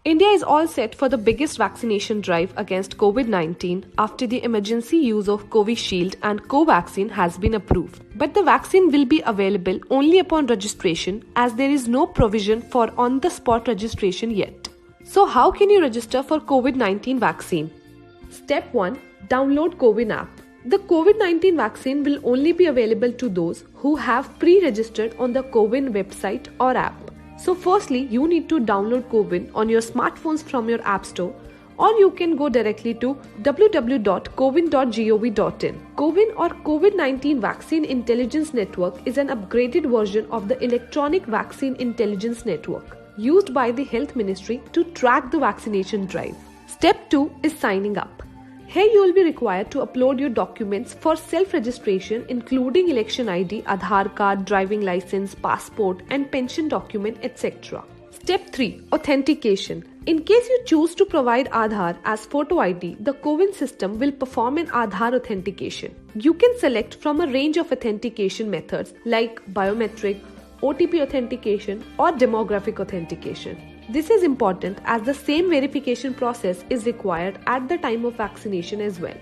India is all set for the biggest vaccination drive against COVID-19 after the emergency use of Covishield and Covaxin has been approved. But the vaccine will be available only upon registration, as there is no provision for on-the-spot registration yet. So how can you register for COVID-19 vaccine? Step 1. Download CoWIN app. The COVID-19 vaccine will only be available to those who have pre-registered on the CoWIN website or app. So firstly, you need to download CoWIN on your smartphones from your app store, or you can go directly to www.cowin.gov.in. CoWIN or COVID-19 Vaccine Intelligence Network is an upgraded version of the Electronic Vaccine Intelligence Network used by the Health Ministry to track the vaccination drive. Step 2 is signing up. Here you will be required to upload your documents for self-registration, including election ID, Aadhaar card, driving license, passport and pension document, etc. Step 3. Authentication. In case you choose to provide Aadhaar as photo ID, the CoWIN system will perform an Aadhaar authentication. You can select from a range of authentication methods like biometric, OTP authentication or demographic authentication. This is important as the same verification process is required at the time of vaccination as well.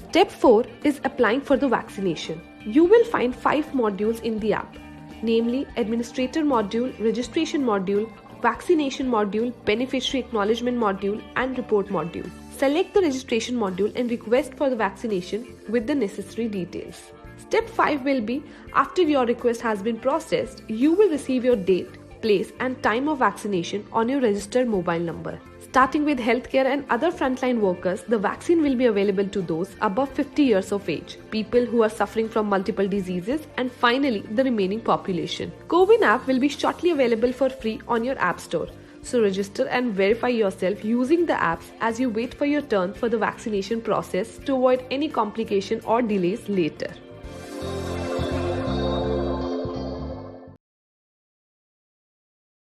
Step 4 is applying for the vaccination. You will find 5 modules in the app, namely Administrator module, Registration module, Vaccination module, Beneficiary acknowledgement module and Report module. Select the Registration module and request for the vaccination with the necessary details. Step 5 will be, after your request has been processed, you will receive your date, place and time of vaccination on your registered mobile number. Starting with healthcare and other frontline workers, the vaccine will be available to those above 50 years of age, people who are suffering from multiple diseases, and finally the remaining population. CoWIN app will be shortly available for free on your app store. So register and verify yourself using the apps as you wait for your turn for the vaccination process to avoid any complication or delays later.